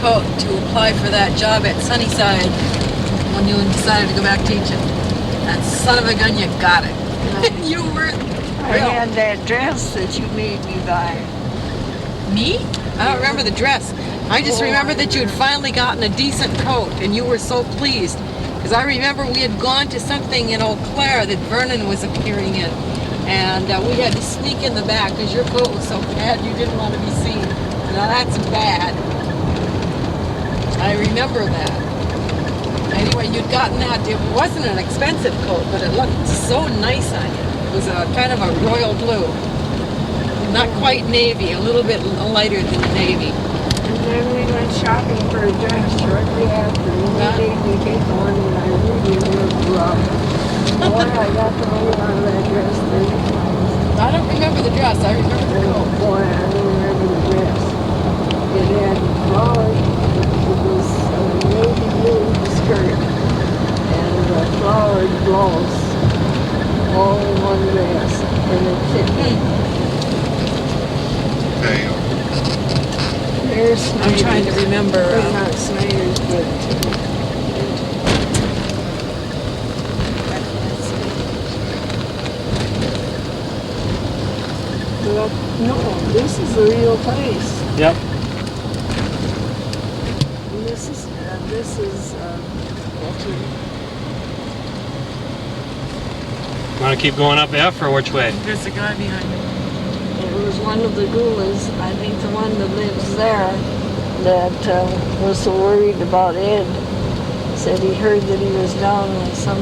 coat to apply for that job at Sunnyside when you decided to go back teaching. And son of a gun, you got it. You were I had that dress that you made me buy. Me? I don't remember the dress. I just remember that you had finally gotten a decent coat, and you were so pleased. Because I remember we had gone to something in Eau Claire that Vernon was appearing in, and we had to sneak in the back because your coat was so bad you didn't want to be seen. Now that's bad. I remember that. Anyway, you'd gotten that. It wasn't an expensive coat, but it looked so nice on you. It was a kind of a royal blue. Not quite navy, a little bit lighter than navy. And then we went shopping for a dress shortly after. And he made me take one, and I really loved it. Boy, I got the money out of that dress 30 times. I don't remember the dress. I remember the coat. Boy, I don't remember the dress. It had flowers. It was a navy blue skirt and a flowered blouse, all in one dress, and it fit me. There's Snyder's. I'm trying to remember. Not Snyder's, but no, this is the real place. Yep. And this is Want to keep going up F or which way? There's a guy behind you. it was one of the Gulas, I think the one that lives there, that was so worried about Ed. Said he heard that he was down in some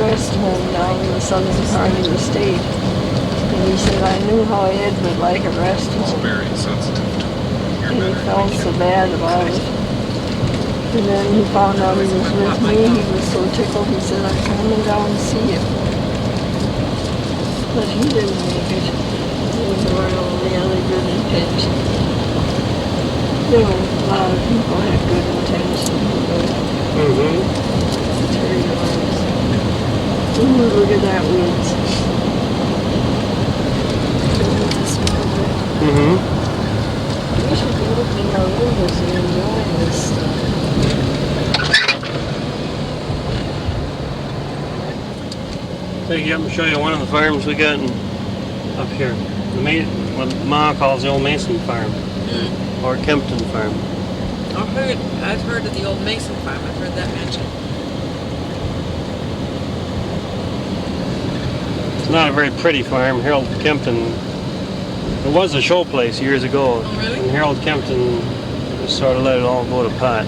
rest home down in the southern part of the state. And he said, I knew how Ed would like a rest home. It's very sensitive to And he felt so bad about it. And then he found out he was with me. He was so tickled. He said, I'm coming down to see you. But he didn't make it. He was only other good intention. There were a lot of people had good intention. Ooh, look at that weeds. We should be looking our windows and enjoying this stuff. Take you up and show you one of the farms we got up here. What Ma calls the old Mason farm. Or Kempton farm. I've heard of the old Mason farm. I've heard that mentioned. It's not a very pretty farm. Harold Kempton, it was a show place years ago. Oh, really? And Harold Kempton sort of let it all go to pot.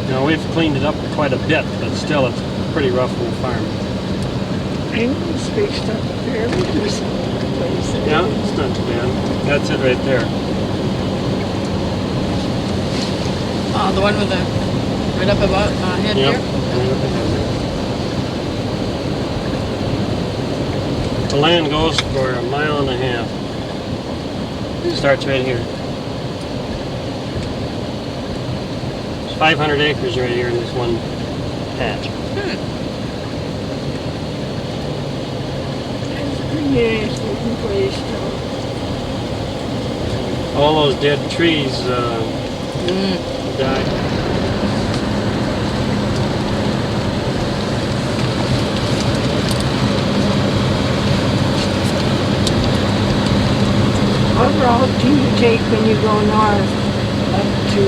Now we've cleaned it up quite a bit, but still it's a pretty rough little farm. England's fixed up a fairly decent place. Yeah, it's not too bad. That's it right there. Oh, the one with the right up above head Yep. here? The land goes for a mile and a half. It starts right here. It's 500 acres right here in this one patch. It's a pretty nice looking place too. All those dead trees died. What route do you take when you go north up to,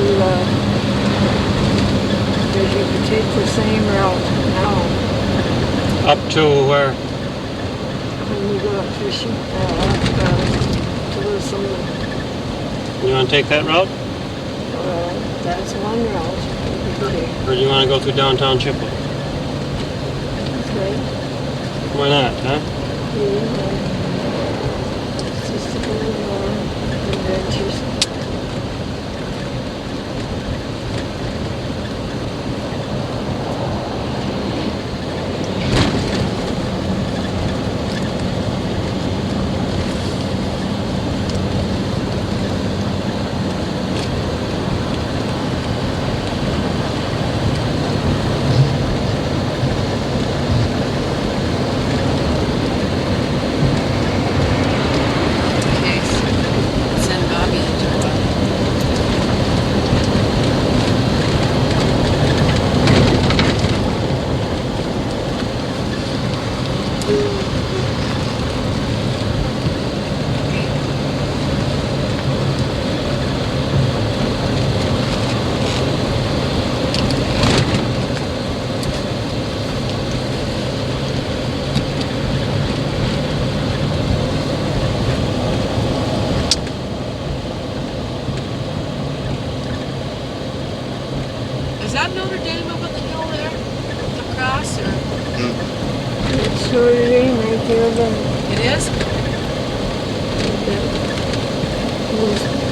because you could take the same route now Up to where? when you go up fishing, to some, You want to take that route? that's one route. Okay. Or do you want to go through downtown Chippewa? Okay. Why not, huh? Yeah. It's just a little more adventures.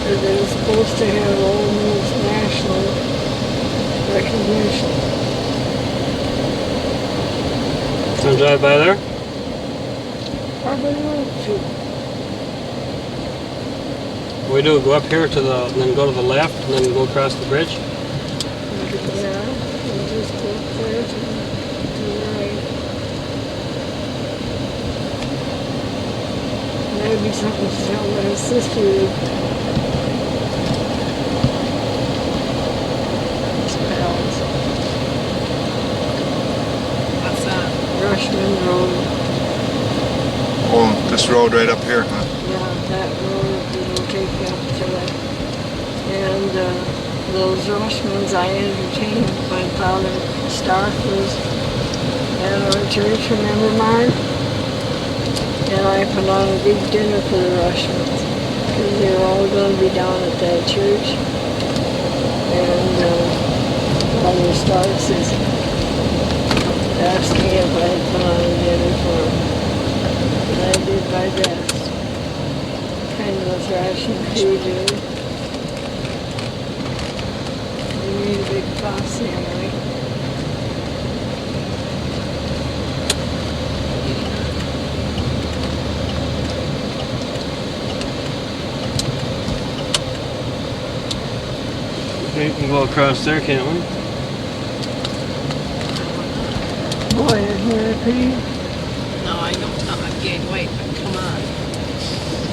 But they were supposed to have almost national recognition. Gonna drive by there? Probably won't you? What we do, go up here to the, and then go to the left, and then go across the bridge? Yeah, we'll just go up there to the right. That'd be something to tell my sister. Spells. What's that? Rushman Road. Oh, this road right up here, huh? Yeah, that road will take you up to it. And those Rushmans I entertained. My father Stark was at our church, remember, Marg? And I put on a big dinner for the Rushmans because they were all going to be down at that church. And Mother Stark says, asked me if I'd put on a dinner for them. And I did my best. Kind of a thrashing crew, really. We made a big fuss anyway. We can go across there, can't we? Boy, isn't it pretty? No, I don't know. I've gained weight, but come on.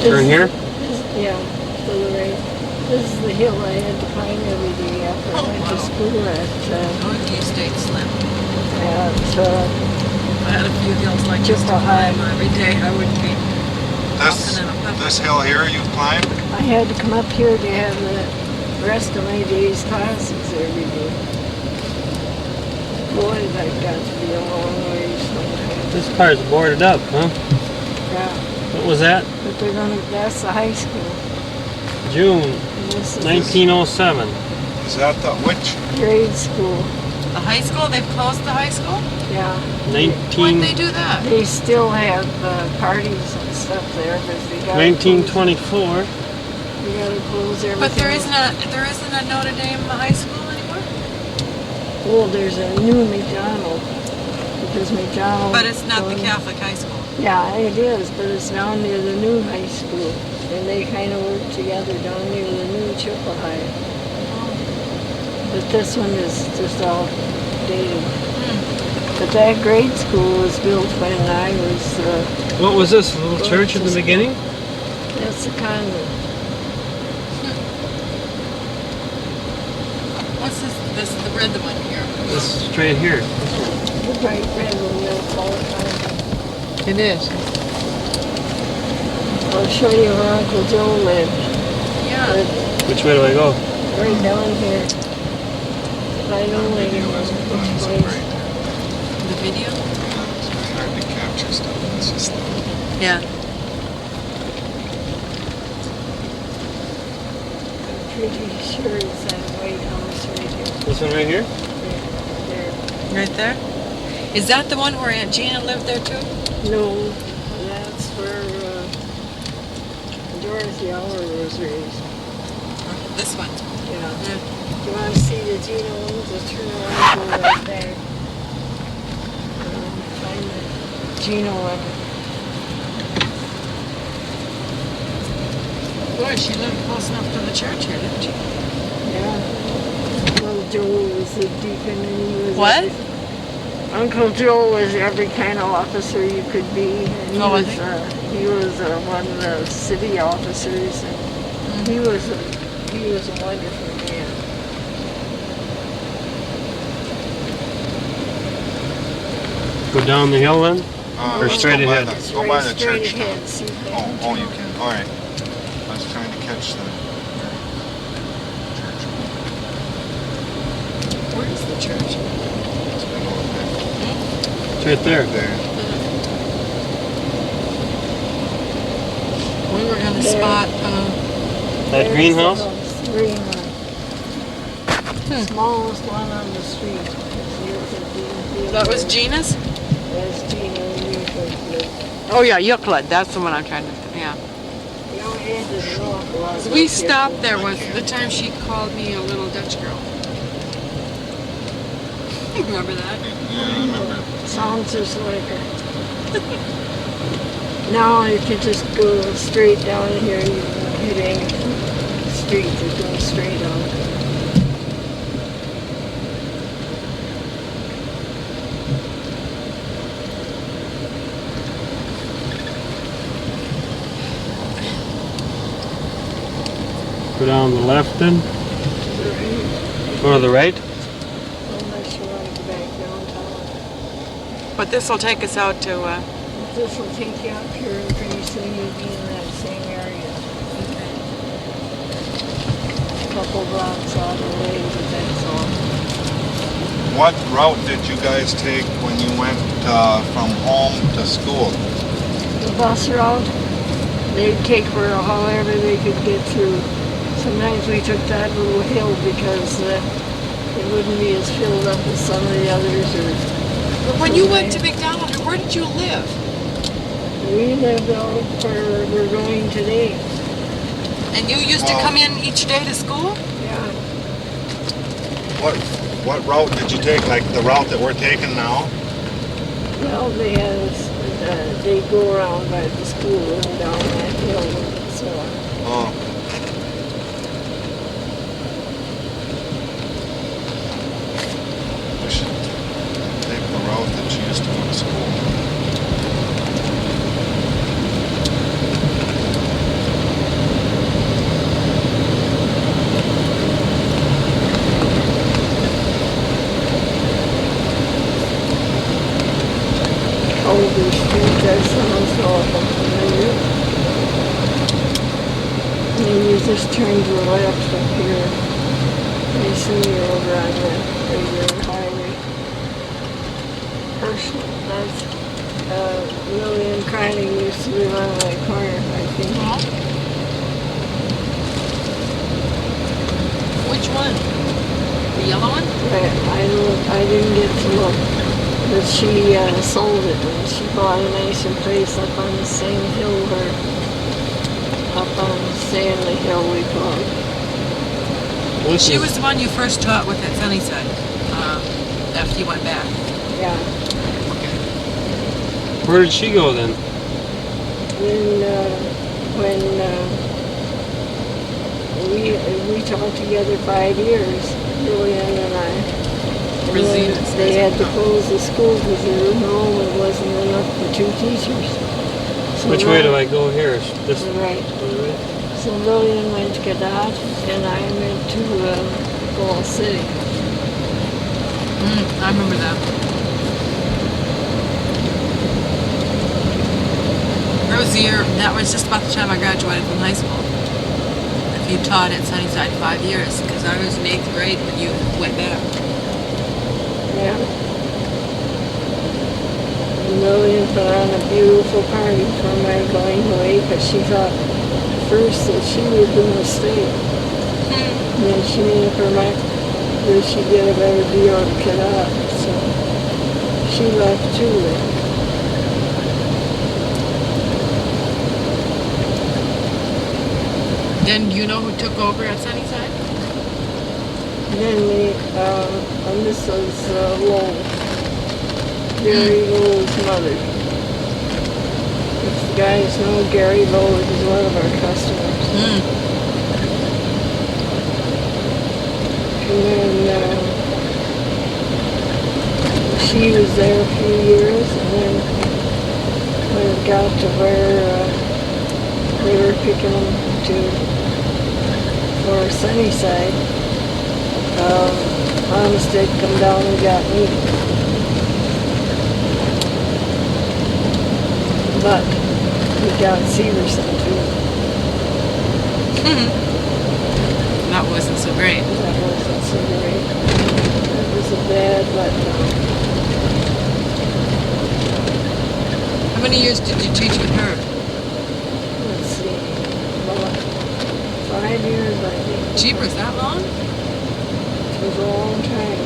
Turn here? Yeah, to the right. This is the hill I had to climb every day after I went to school at, Northeast State Slim. at I had a few hills like this to climb every day. I would be walking in a puddle. This hill here you've climbed? I had to come up here to have the rest of my day's classes every day. Boy, that got to be a long way sometimes. This part's boarded up, huh? Yeah, What was that? but that's the high school. June And this is 1907. Is that the, which? grade school. The high school? They've closed the high school? Yeah. Why'd they do that? They still have parties and stuff there, but they got 1924. You gotta close everything. But there isn't a Notre Dame high school anymore? Well, there's a new McDonald because McDonald. But it's not the Catholic high school. Yeah, it is, but it's down near the new high school, and they kind of work together down near the new Chippewa High. But this one is just all dated. But that grade school was built when I was. What was this, a little church at the beginning? That's a convent. What's this? This is the red one here. This is straight here. The bright red one, that's all the convent. It is. I'll show you where Uncle Joe lived. Yeah. Which way do I go? Right down here. I don't like Video isn't done which so place. great. The video? It's hard to capture stuff. It's just Yeah. I'm pretty sure it's that White House right here. This one right here? There. Right there? Is that the one where Aunt Gina lived there too? No, that's where Dorothy Aller was raised. This one. Yeah. Yeah. You want to see the Gina one? Just turn around and go right there. Find the Gina one. Boy, she lived close enough to the church here, didn't she? Yeah. Uncle Joe was the deacon and he was. What? Uncle Joe was every kind of officer you could be. And he Oh, was he was one of the city officers, and he was a wonderful man. Go down the hill then? Or let's straight go by ahead? Go by the Straight church now. ahead, see that? Oh, you can. All right. I was trying to catch the church. Where is the church? It's middle of It's right there. there. We were gonna There. spot. That greenhouse? Green one. Smallest one on the street. That was Gina's? That's Gina and Euclid. Oh yeah, Euclid. That's the one I'm trying to. Yeah. The only end is an awful lot. We stopped there was the time she called me a little Dutch girl. Remember that? Yeah, I remember. Sounds just like her. Now if you just go straight down here, you hit any street that goes straight on. Go down the left then? Or to the right? Unless you want to go back downtown. But this will take us out to. This will take you up here and pretty soon you'll be in that same area. A couple blocks out of the way, but that's all. What route did you guys take when you went from home to school? The bus route, they'd take her however they could get through. Sometimes we took that little hill because it wouldn't be as filled up as some of the others. But when you went to McDonald, where did you live? We lived out where we're going today. And you used to come in each day to school? Yeah. What route did you take? Like the route that we're taking now? Well, they go around by the school and down that hill and so on. Oh. We should take the route that she used to go to school. Older street, that sounds awful familiar. And then you just turn to the left up here. You see you're over on the regular highway. Personal, that's Lillian Crining used to live on that corner, I think. Which one? The yellow one? I didn't get to look. But she sold it and she bought a nicer place up on the same hill where, up on Stanley Hill we call it. She was the one you first taught with at Sunnyside, after you went back. Yeah. Where did she go then? When we taught together 5 years, Lillian and I. And then they had to close the school because the enrollment wasn't enough for 2 teachers. So Which way do I go here? This right. way? So Lillian went to Cadott and I went to Ball City. I remember that. That was the year, that was just about the time I graduated from high school. If you taught at Sunnyside 5 years, because I was in 8th grade when you went back. Yeah. Lillian put on a beautiful party for my going away because she thought first that she was going to stay. And then she made up her mind that she'd get a better deal to get out. So she left too then. Then do you know who took over at Sunnyside? And then this was Lowell. Gary Lowell's mother. If the guys know, Gary Lowell is one of our customers. And then she was there a few years, and then when it got to where they were picking them for Sunnyside, Armistead come down and got me. But we got Severson too. That wasn't so great. That wasn't so great. That was a bad letdown. How many years did you teach with her? Let's see. About 5 years, I think. Jeepers, that long? 3 was a long time.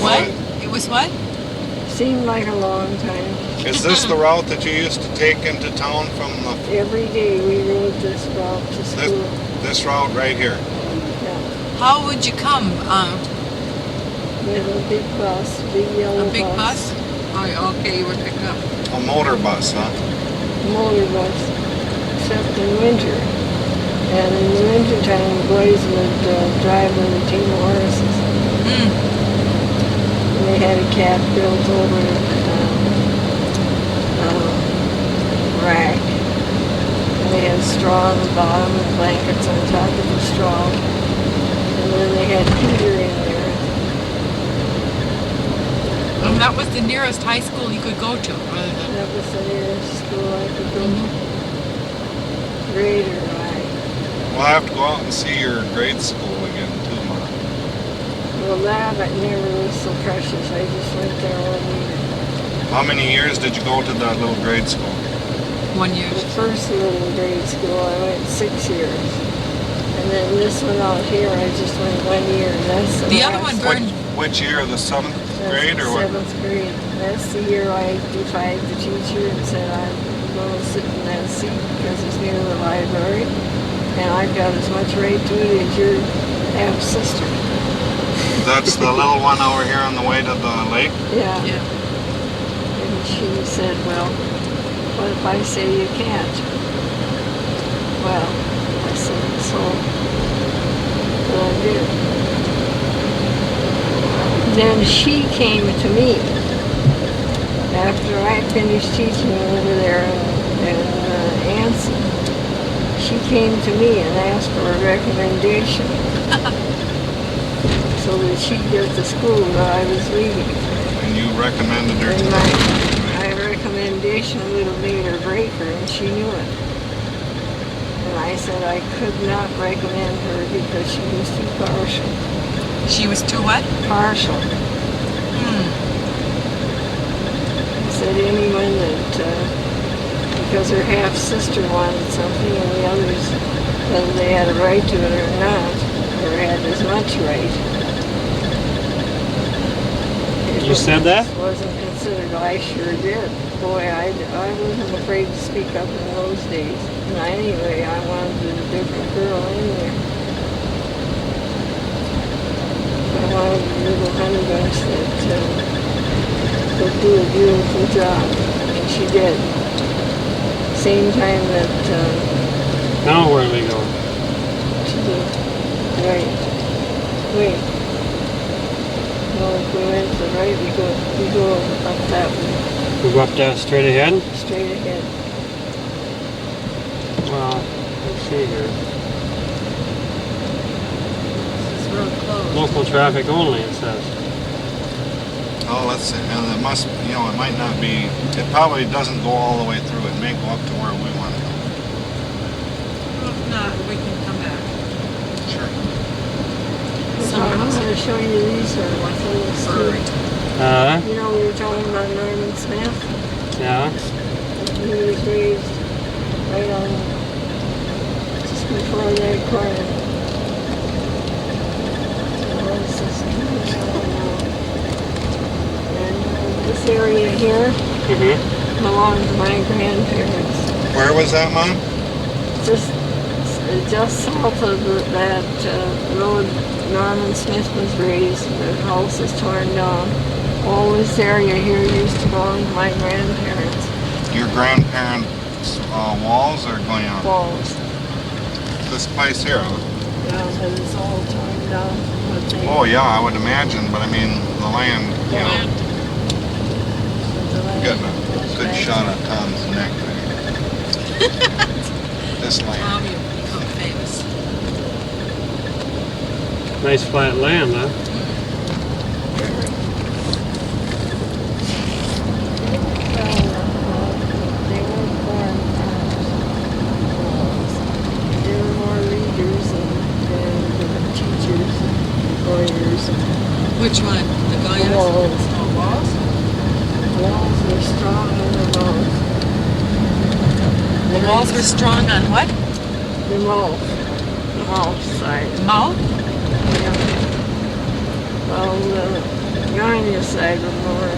What? It was what? Seemed like a long time. Is this the route that you used to take into town from the Every day we rode this route to school. this route right here? Yeah. How would you come? We had a big bus, big yellow A big bus? Oh, okay, you were picking up. A motor bus, huh? Motor bus, except in winter. And in the winter time, the boys would drive with a team of horses. Mm. And they had a cab built over rack. And they had straw on the bottom and blankets on top of the straw. And then they had heater in there. And that was the nearest high school you could go to, rather than. That was the nearest school I could go to. Grade or I. We'll have to go out and see your grade school again too, Mark. Well, that never was so precious. I just went there 1 year. How many years did you go to that little grade school? 1 year. The first little grade school, I went 6 years. And then this one out here, I just went 1 year. That's The other one last- burned. Which year? The 7th That's grade the or what? 7th grade. That's the year I defied the teacher and said I'm going to sit in that seat because it's near the library. And I've got as much right to it as your half-sister. That's the little one over here on the way to the lake? Yeah. Yeah. And she said, well, what if I say you can't? Well, I said, so I did. Then she came to me after I finished teaching over there in Anson. She came to me and asked for a recommendation so that she'd get to school that I was leaving. And you recommended her And to my recommendation would have made her break her, and she knew it. And I said I could not recommend her because she was too partial. She was too what? Partial. Hmm. I said anyone that, because her half-sister wanted something and the others, whether they had a right to it or not, or had as much right. You said that? It wasn't considered. I sure did. Boy, I wasn't afraid to speak up in those days. And anyway, I wanted a different girl anyway. I wanted a little honeybush that could do a beautiful job. And she did. Same time that Now where are we going? to the right. Wait. No, if we went to the right, we go up that way, We go up that straight ahead? straight ahead. Well, let's see here. This road closed. Local traffic only, it says. Oh, let's see. And it must, it might not be, it probably doesn't go all the way through. It may go up to where we want to go. Well, if not, we can come back. Sure. So I'm going to show you these are what's in the street. You know, we were talking about Norman Smith. Yeah. He was raised right on, just before that corner. What's this? And this area here Mm-hmm. belonged to my grandparents. Where was that, Mom? Just south of that road Norman Smith was raised, the house is torn down. All this area here used to belong to my grandparents. Your grandparents' walls are going on? Walls. This place here, huh? Yeah, but it's all torn down. But they, Oh, yeah, I would imagine, but I mean, the land, Yeah. getting a good shot of Tom's neck there. This land. Tom, you've become famous. Nice flat land, huh? They weren't born farmers. They were more readers and teachers and lawyers. Which one? The Goyas? Walls. Oh, walls? Walls were strong in the walls. The walls were strong on what? The mouth. The mouth side. Mouth? Yeah. Well, on this side were more,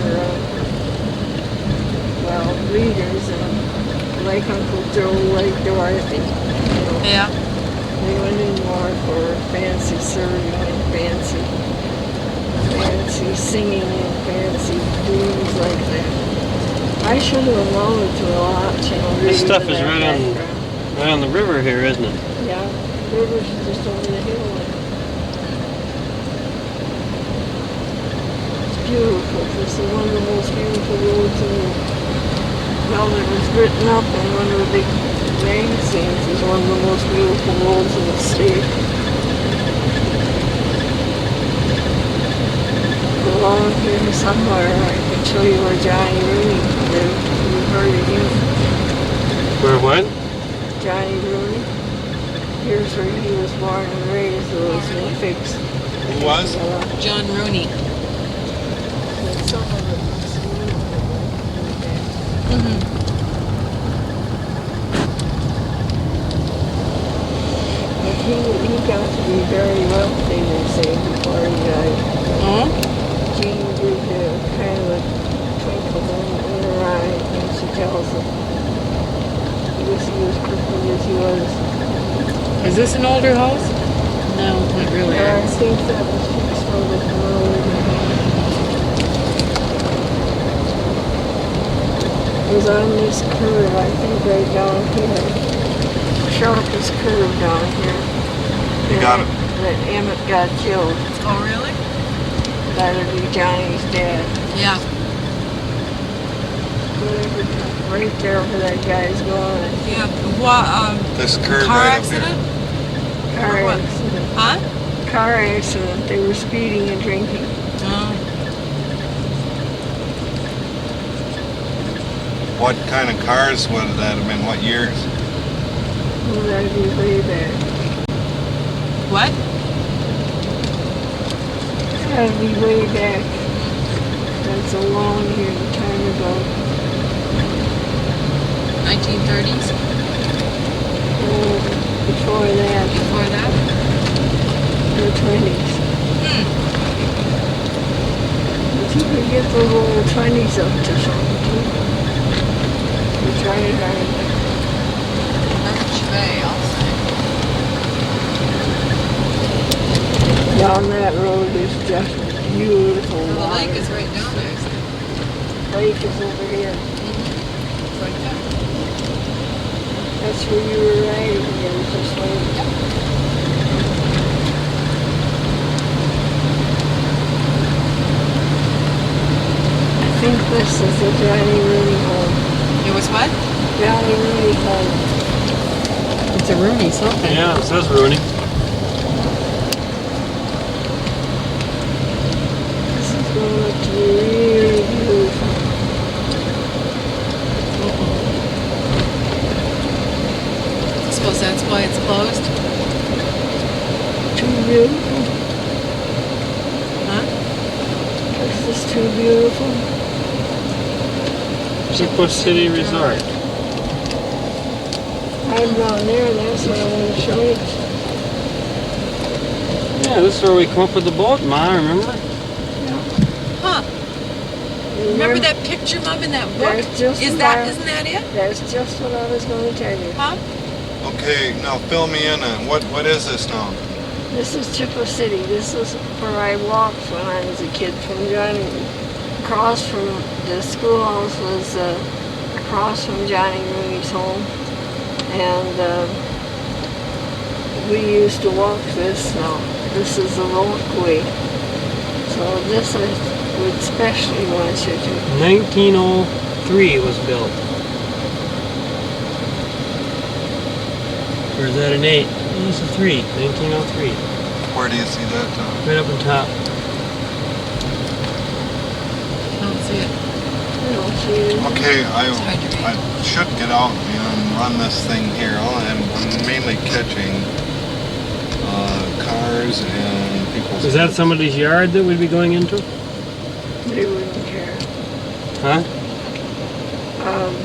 readers and like Uncle Joe, like Dorothy. Yeah. They went in more for fancy serving and fancy singing and fancy doings like that. I should have allowed to watch, This stuff read is in right that on, background. right on the river here, isn't it? Yeah, the river's just over the hill. It's beautiful. This is one of the most beautiful roads in the, well, it was written up in one of the big magazines as one of the most beautiful roads in the state. Along here somewhere, I can show you where Johnny Rooney lived. You've heard of him. Where what? Johnny Rooney. Here's where he was born and raised. Those figs. Who was? John Rooney. Some of it was Mm-hmm. But he got to be very wealthy, they say, before he died. Oh? Jean gives you kind of a twinkle in her eye when she tells him he was crippled as he was. Is this an older house? No, not really. I think that was fixed over the road. It was on this curve, I think, right down here. Sharpest curve down here. You got it. That Emmett got killed. Oh, really? That'd be Johnny's dad. Yeah. Whatever, right there where that guy's going. Yeah. What, This curve car right accident? up Car Or what? accident. Huh? Car accident. They were speeding and drinking. Oh. here. What kind of cars would that have been? What years? Well, that'd be way back. What? That'd be way back. That's a long time ago. 1930s? Oh, before that, Before that? the 20s. Hmm. But you could get those old 20s up to something too. You tried hard. March Bay, I'll say. Down that road is just beautiful. Well, the water. lake is right down there. isn't it? Lake is over here. It's right there. That's where you were riding. There was this lake. I think this is the Johnny Rooney home. It was what? Johnny Rooney home. It's a Rooney something. Yeah, it says Rooney. This is going up to be really beautiful. I suppose that's why it's closed? Too beautiful. Huh? Is this too beautiful? Chippewa City Resort. I'm down there and that's what I want to show you. Yeah, this is where we come up with the boat, Ma, remember? Huh. Remember that picture, Mom, in that book? That's just Isn't that it? That's just what I was going to tell you. Huh? Okay, now fill me in on what is this now? This is Chippewa City. This is where I walked when I was a kid from Johnny. Across from the schoolhouse was across from Johnny Rooney's home. And we used to walk this now. This is the walkway. So this I would especially want you to. 1903 it was built. Or is that an 8? Oh, it's a 3. 1903. Where do you see that? Right up on top. I don't see it. I don't see it. Okay, hard to read. I should get out and run this thing here. I'm mainly catching cars and people's. Is that somebody's yard that we'd be going into? They wouldn't care. Huh?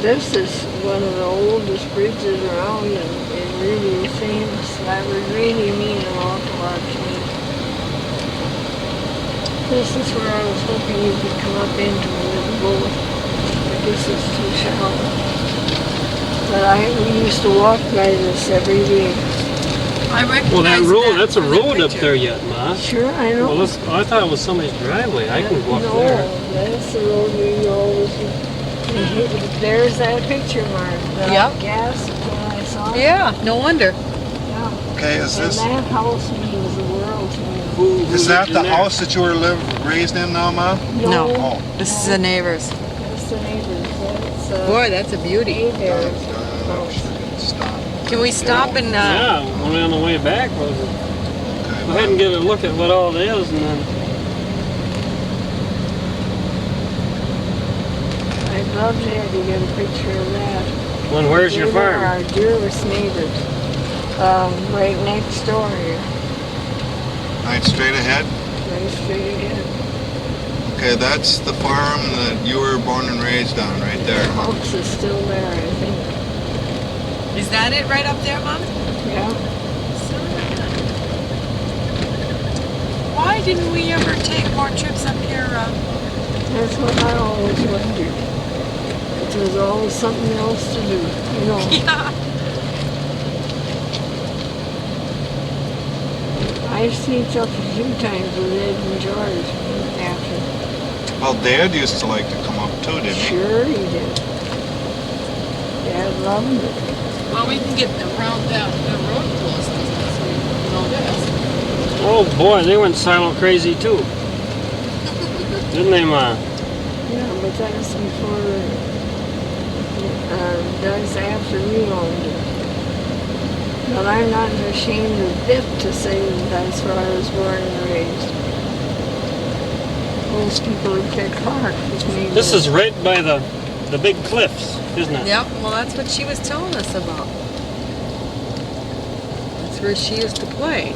This is one of the oldest bridges around and really famous. That would really mean an awful lot to me. This is where I was hoping you could come up into a little boat. But this is too shallow. But we used to walk by this every day. I recognize Well, that road, that's a from the road up picture. there yet, Ma. Sure, I know. Well, I thought it was somebody's driveway. I can go up No, there. that's the road we always. There's that picture, Mark. The Yep. gas when I saw it. Yeah, no wonder. Yeah. Okay, is And this that house means the world to me. is that lived the in there? house that you were raised in now, Ma? No. Oh. This is the neighbors. That's the neighbors. That's Boy, that's a beauty. Hey there. No, she didn't stop. Can we stop and Yeah, only on the way back was it. Okay, Go ahead and get a look at what all it is, and then I'd love to have you get a picture of that. when where's your They're farm? our dearest neighbors. Right next door here. Right straight ahead. Right straight ahead. Okay, that's the farm that you were born and raised on, right there. The house is still there, I think. is that it right up there, Mom? Yeah. Why didn't we ever take more trips up here? That's what I always wondered. If there's always something else to do, you know. Yeah. I've sneaked up a few times with Ed and George after. Well, Dad used to like to come up too, didn't he? Sure he did. Dad loved it. Well, we can get around that road closed. So we know this. Oh boy, they went silent crazy too. Didn't they, Ma? Yeah, but that's before, that's after we owned it. But I'm not ashamed a bit to say that that's where I was born and raised. Most people would pick Clark with me. This is right by the big cliffs, isn't it? Yep, well, that's what she was telling us about. That's where she used to play.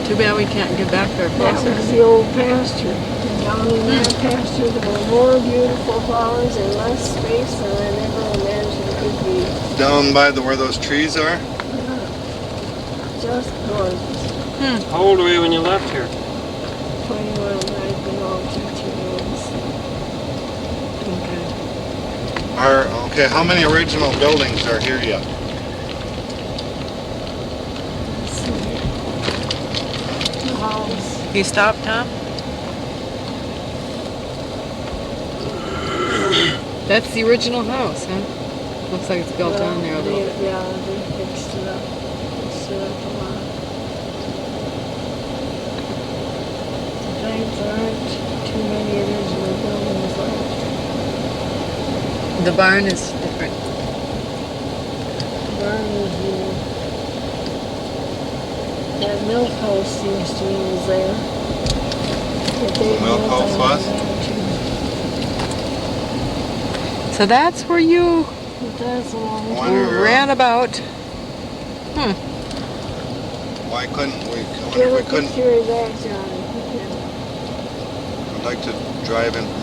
Too bad we can't get back there That closer. was the old pasture. And down in that pasture there were more beautiful flowers and less space than I never imagined could be. Down by where those trees are. Just gorgeous. How old were you when you left here? 21, I've been all teaching years. Okay, how many original buildings are here yet? Let's see. The house. You stop, Tom? That's the original house, huh? Looks like it's built on there a little bit. Yeah, they fixed it up. Fixed it up a lot. There aren't too many original buildings left. The barn is different. Barn is new. That milk house seems to me was there. But they Milk built house on was? that too. So that's where you But that's a long Wonder, ran about. why couldn't we? I wonder Get if a we couldn't. picture of that, Johnny. I'd like to drive in and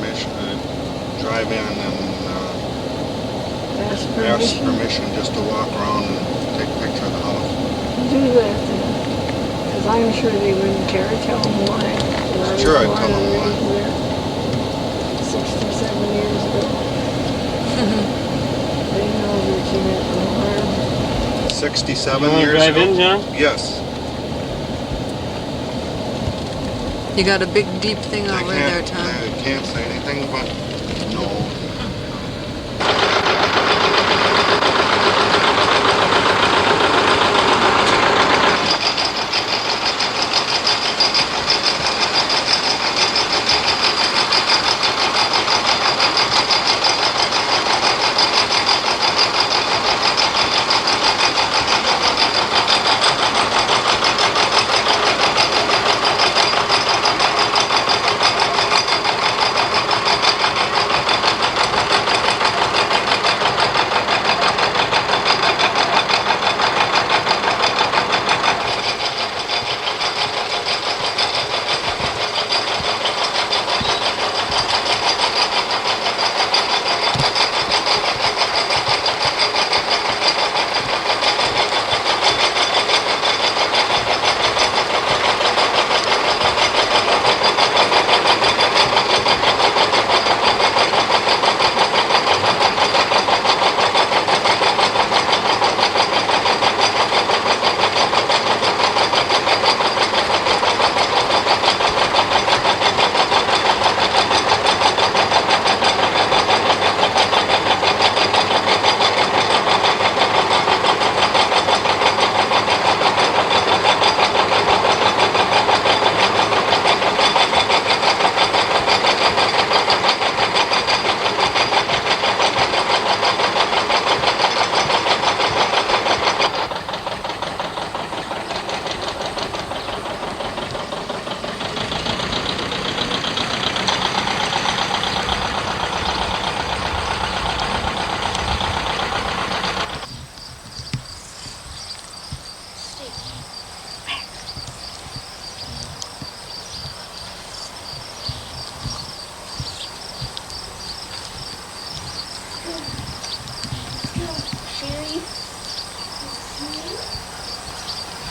Ask ask permission. permission just to walk around and take a picture of the house. Do that then. Because I'm sure they wouldn't care. Tell them why. that I was Sure, I'd born tell them and why. raised there 67 years ago. They know that you meant no harm. 67 You want to years drive ago. in, John? Yes. You got a big, deep thing I over there, can't. Tom. I can't say anything but no.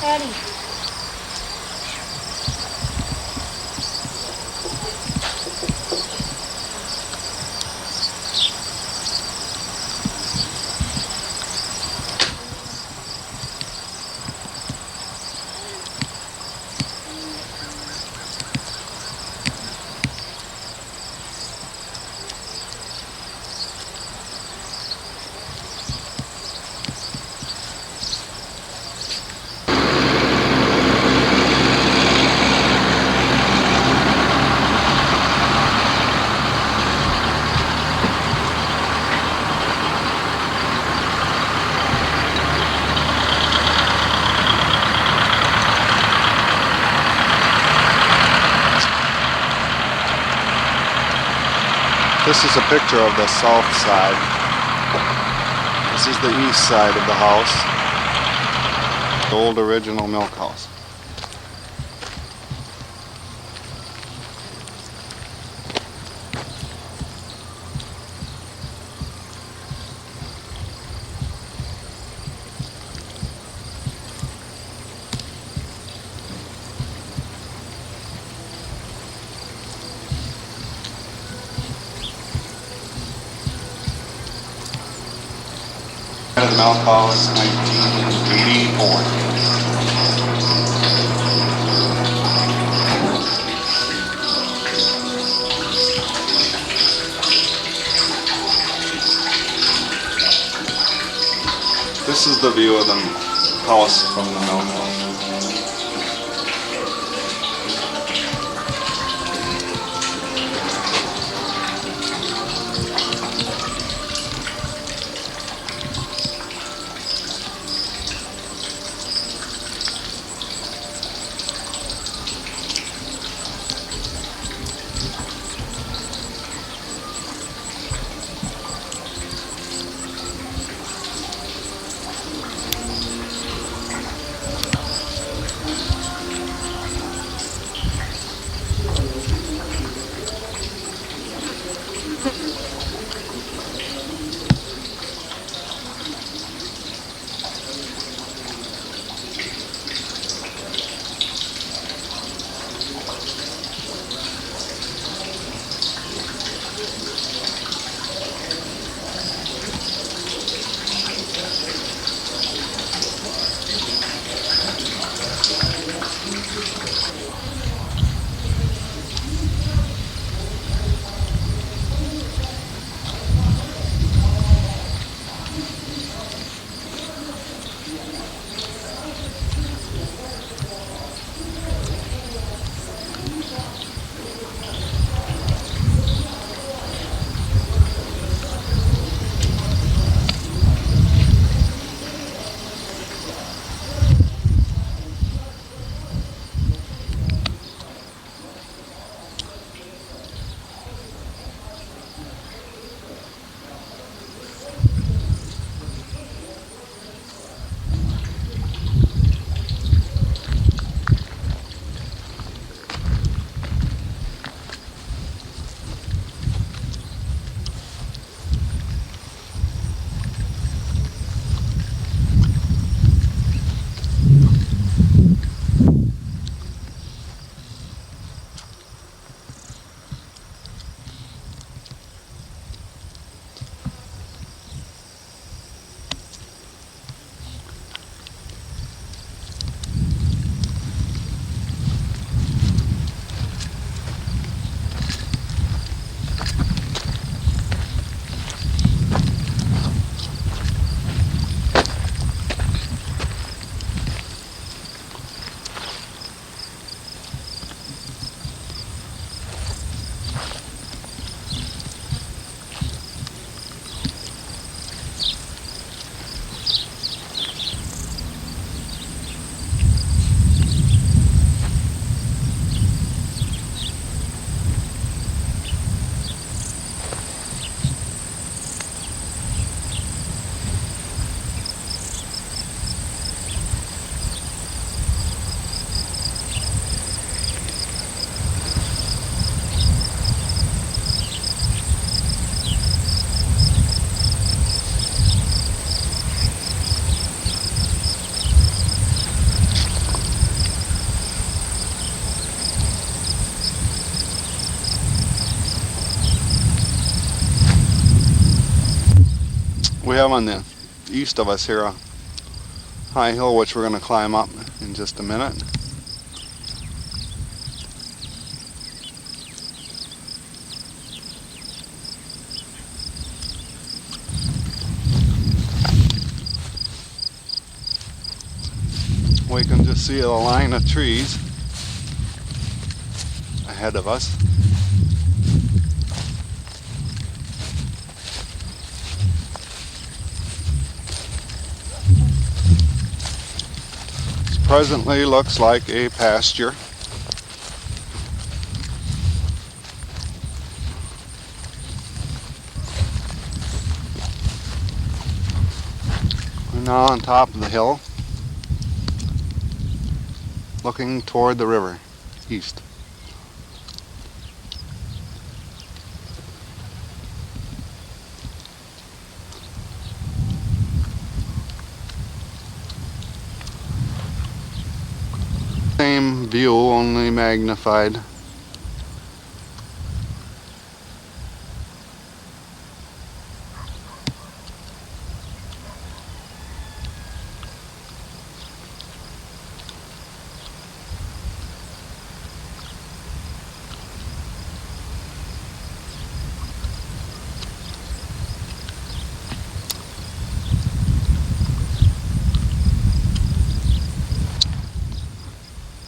Daddy. This is a picture of the south side. This is the east side of the house. The old original milk house. The milk house, 1984. This is the view of the house from the milk house. have on the east of us here a high hill which we're going to climb up in just a minute. We can just see a line of trees ahead of us. This presently looks like a pasture. We're now on top of the hill, looking toward the river, east. Same view, only magnified.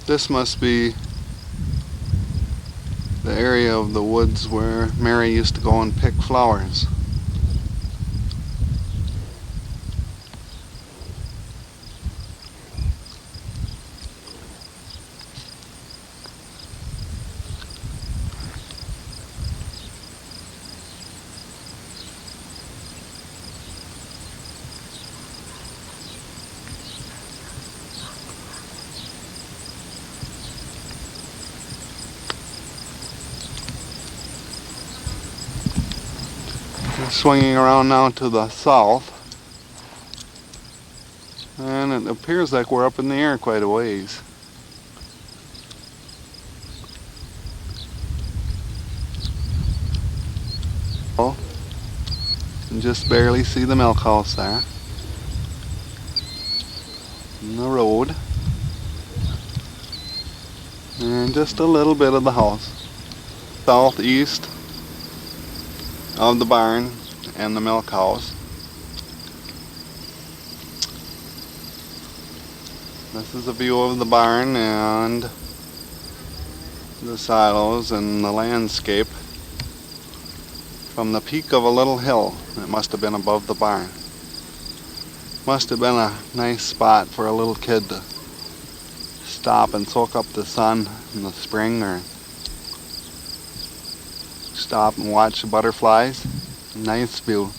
This must be the area of the woods where Mary used to go and pick flowers. Swinging around now to the south, and it appears like we're up in the air quite a ways. Oh, and just barely see the milk house there, and the road, and just a little bit of the house. Southeast of the barn and the milk house. This is a view of the barn and the silos and the landscape from the peak of a little hill. It must have been above the barn. Must have been a nice spot for a little kid to stop and soak up the sun in the spring, or stop and watch the butterflies. Nice view.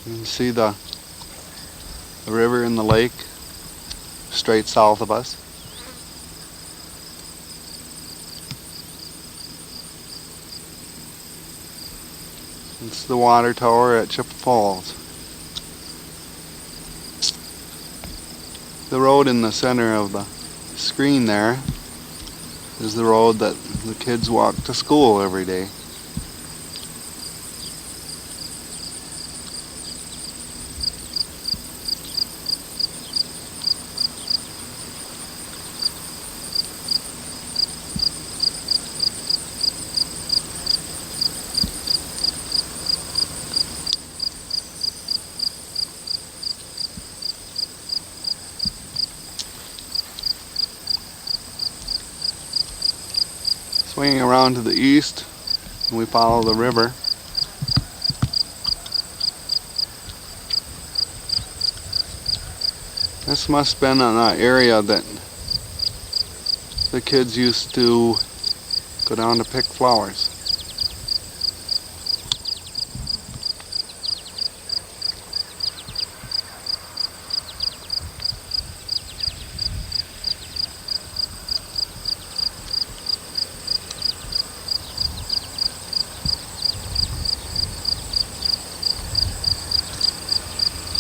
You can see the river and the lake straight south of us. It's the water tower at Chippewa Falls. The road in the center of the screen there is the road that the kids walk to school every day. Swinging around to the east, we follow the river. This must have been an area that the kids used to go down to pick flowers.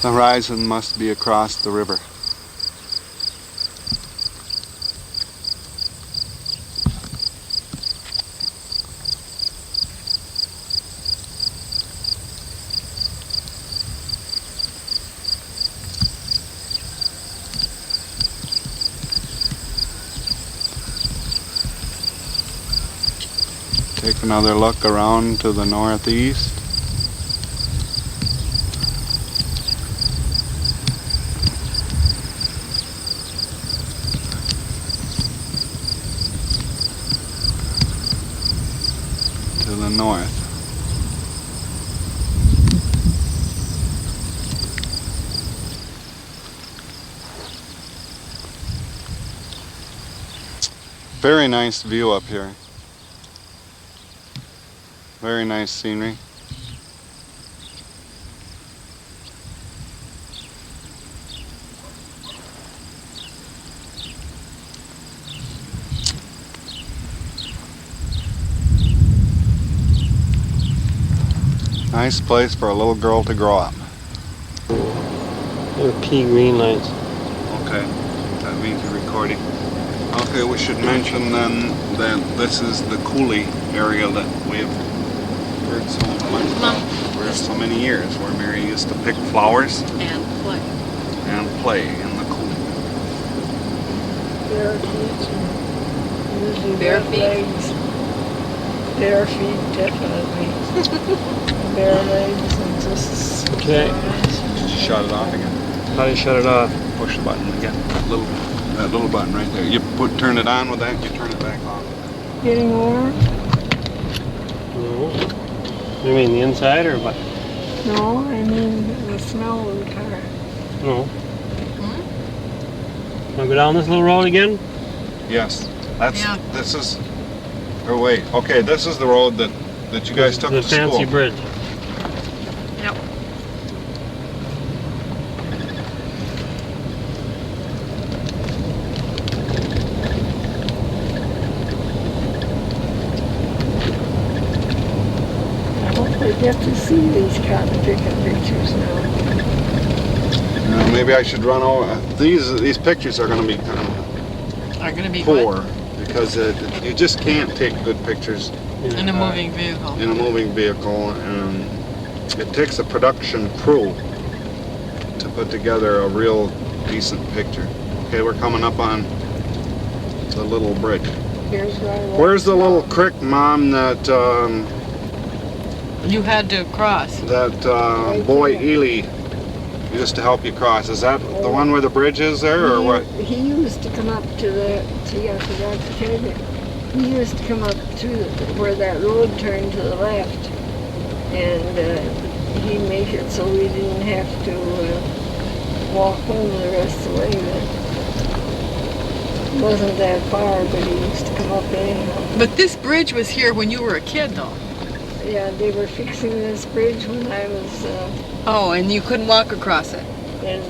The horizon must be across the river. Take another look around to the northeast. To the north. Very nice view up here. Very nice scenery. Nice place for a little girl to grow up. There are key green lights. Okay, that means you're recording. Okay, we should mention then that this is the coulee area that we have heard so much about for so many years, where Mary used to pick flowers And play. and play in the coulee. Bare feet, usually Bare wet feet? legs. Bare feet, definitely. Bare legs and just. Okay. Shut it off again. How do you shut it off? Push the button again. That little button right there. You turn it on with that, you turn it back off. Getting warm? No. You mean the inside or what? No, I mean the smell of the car. No. Want to go down this little road again? Yes. Yeah. This is, or wait, okay, this is the road that you guys took the to fancy school. bridge. Yep. I hope they get to see these cotton picking pictures now. Maybe I should run over. These pictures are going to be kind of Are going to be poor because you just can't take good pictures what? In a moving vehicle. in a moving vehicle, and it takes a production crew to put together a real decent picture. Okay, we're coming up on the little bridge. Here's where I walk Where's the little down. creek, Mom, that You had to cross. boy Ely used to help you cross? Is that the one where the bridge is there, or what? He used to come up to the. See, I forgot to tell you. He used to come up to where that road turned to the left, and he'd make it so we didn't have to walk home the rest of the way. But it wasn't that far, but he used to come up anyhow. But this bridge was here when you were a kid, though. Yeah, they were fixing this bridge when I was. Oh, and you couldn't walk across it. And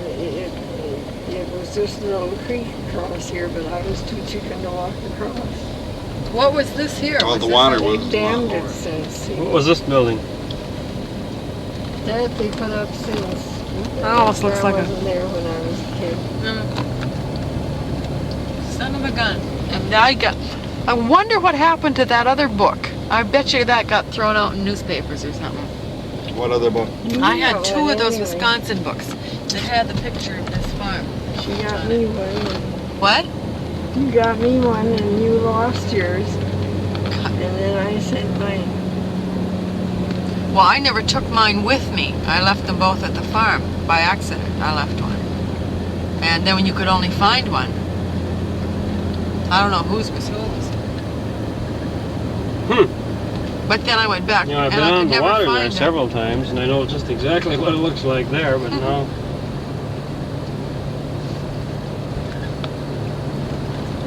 it was just a little creek across here, but I was too chicken to walk across. What was this here? Oh, Was the this water a- was- They dammed it since. What was this building? That they put up since. almost looks like a- I wasn't there when I was a kid. Son of a gun. And I wonder what happened to that other book. I bet you that got thrown out in newspapers or something. What other book? I had got two one of those anyway. Wisconsin books that had the picture of this farm. She got me one. What? You got me one and you lost yours. And then I sent mine. Well, I never took mine with me. I left them both at the farm. By accident, I left one. And then when you could only find one, I don't know whose was whose. But then I went back You know, I've and been I on could the never water there find it. several times, and I know just exactly what it looks like there, but now...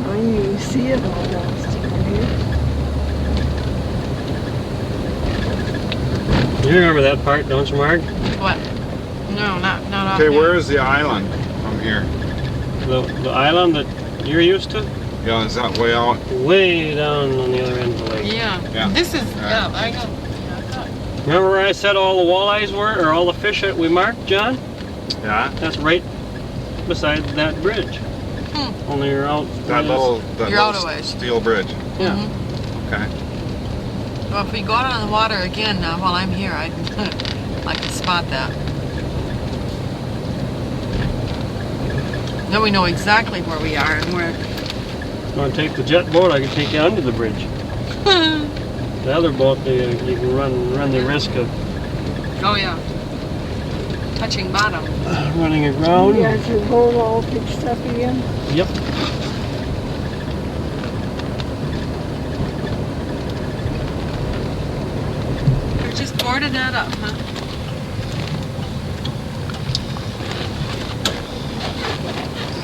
Oh, you see it almost from here. You remember that part, don't you, Marg? What? No, not off Okay, there. where is the island from here? The island that you're used to? Yeah, is that way out? Way down on the other end of the lake. Yeah. Yeah. This is, Yeah. I know. Yeah, I thought. Remember where I said all the walleyes were, or all the fish that we marked, John? Yeah. That's right beside that bridge. Only you're out... That little You're out a ways. steel bridge. Yeah. Okay. Well, if we go out on the water again now while I'm here, I'd like to spot that. Then we know exactly where we are and where. You want to take the jet boat? I can take you under the bridge. The other boat, you can run the risk of Oh yeah. Touching bottom. running aground. You got your boat all fixed up again? Yep. You just boarded that up, huh?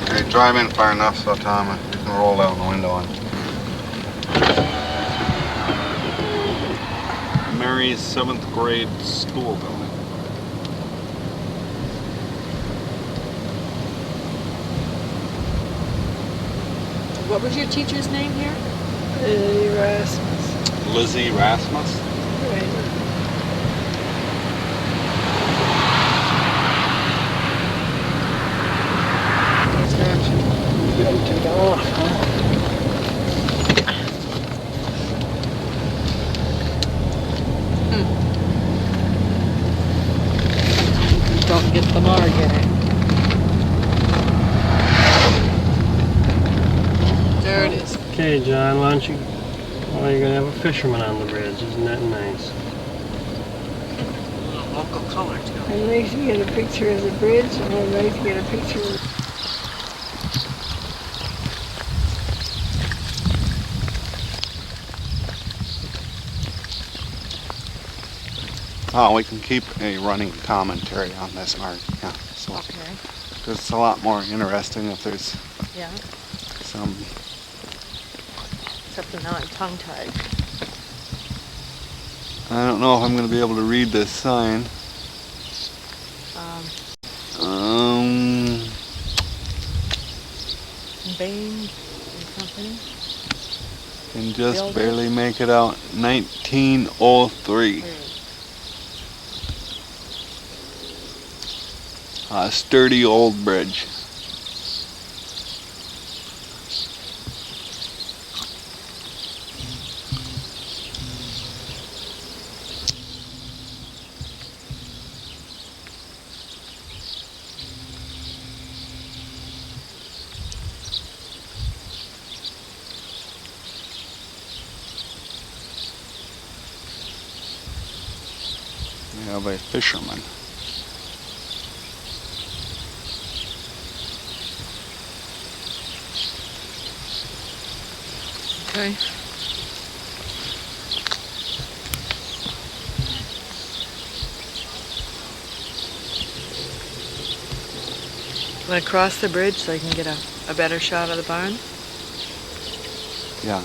Okay, drive in far enough so Tom, you can roll down the window on Mary's 7th grade school building. What was your teacher's name here? Erasmus. Lizzie Rasmus. Right. You gotta take it off, huh? Don't get the Marg in it. There it is. Okay, John, why don't you... Well, you're gonna have a fisherman on the bridge. Isn't that nice? Local color too. I'd like to get a picture of the bridge, and I'd like to get a picture of... Oh, we can keep a running commentary on this, Mark. Yeah, so Okay. it's a lot more interesting if there's Yeah. some. Except for now I'm tongue-tied. I don't know if I'm going to be able to read this sign. Um, Bain and Company. can just Builder? barely make it out. 1903. A sturdy old bridge. We have a fisherman. Okay. Want to cross the bridge so I can get a better shot of the barn? Yeah.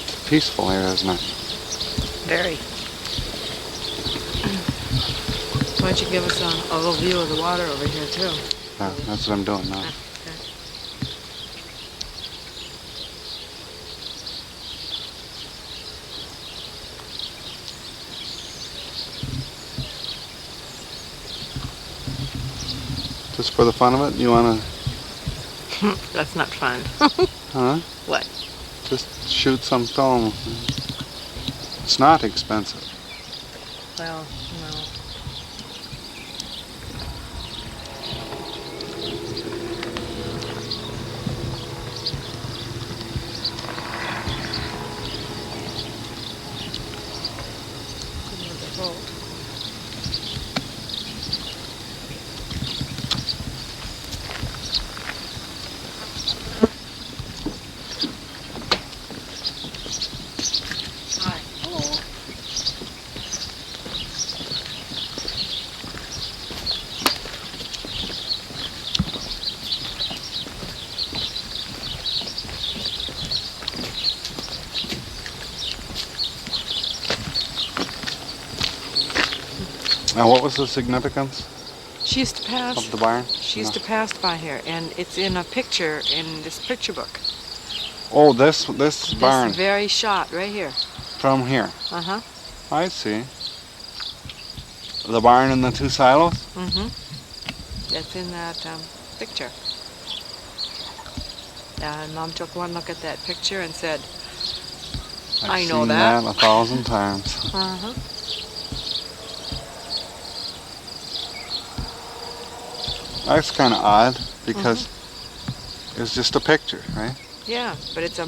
It's peaceful here, isn't it? Very. Why don't you give us a little view of the water over here too? Yeah, that's what I'm doing now. Okay. Just for the fun of it, you wanna, That's not fun. huh? What? Just shoot some film. It's not expensive. Well, no. Now, what was the significance She used to pass. of the barn? She used to pass by here, and it's in a picture in this picture book. Oh, this barn This very shot right here. from here. Uh-huh. I see. The barn and the two silos? Mm-hmm. That's in that picture. And Mom took one look at that picture and said, I've I know seen that. 1,000 times. uh-huh. That's kind of odd because it's just a picture, right? Yeah, but it's a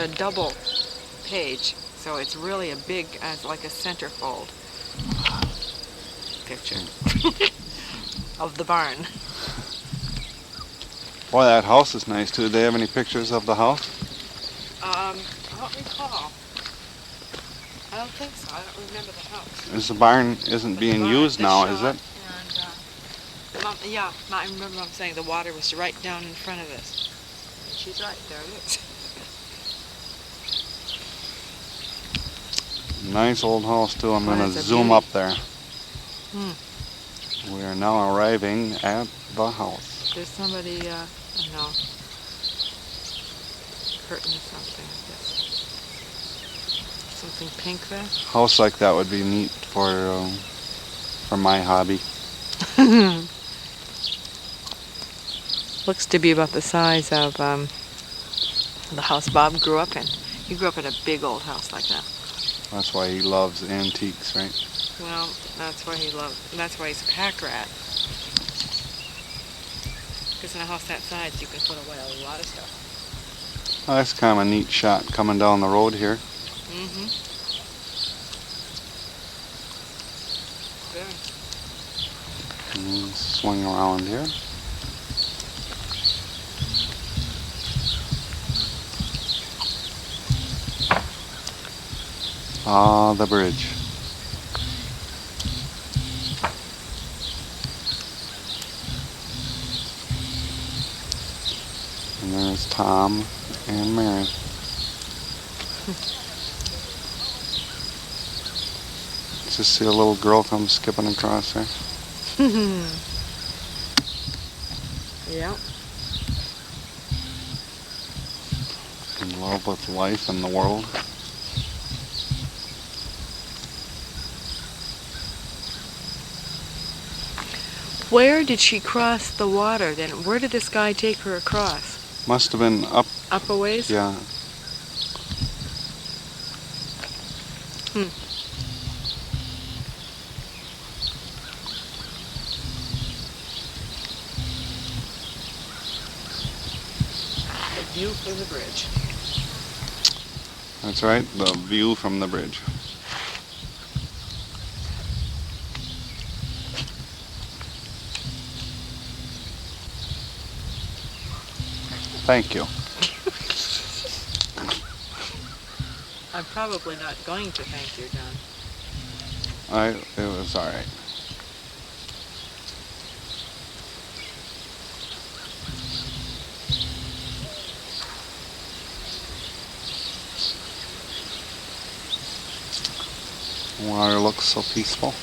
double page, so it's really a big, like a centerfold picture of the barn. Boy, that house is nice too. Do they have any pictures of the house? I don't recall. I don't think so. I don't remember the house. The barn isn't But being the barn, used the now, shot, is it? And Mom, yeah, I remember Mom saying the water was right down in front of this. And she's right. There it is. Nice old house too. I'm Boy, going to that's a zoom beauty. up there. Hmm. We are now arriving at the house. There's somebody, no, curtain or something, I guess. Something pink there. House like that would be neat for my hobby. Looks to be about the size of the house Bob grew up in. He grew up in a big old house like that. That's why he loves antiques, right? Well, that's why that's why he's a pack rat. Because in a house that size, you can put away a lot of stuff. Well, that's kind of a neat shot coming down the road here. Mm-hmm. Very. And swing around here. Ah, the bridge. And there's Tom and Mary. Just see a little girl come skipping across there. Yeah. In love with life and the world. Where did she cross the water then? Where did this guy take her across? Must have been up. Up a ways? Yeah. A view from the bridge. That's right, the view from the bridge. Thank you. I'm probably not going to thank you, John. It was all right. Water looks so peaceful.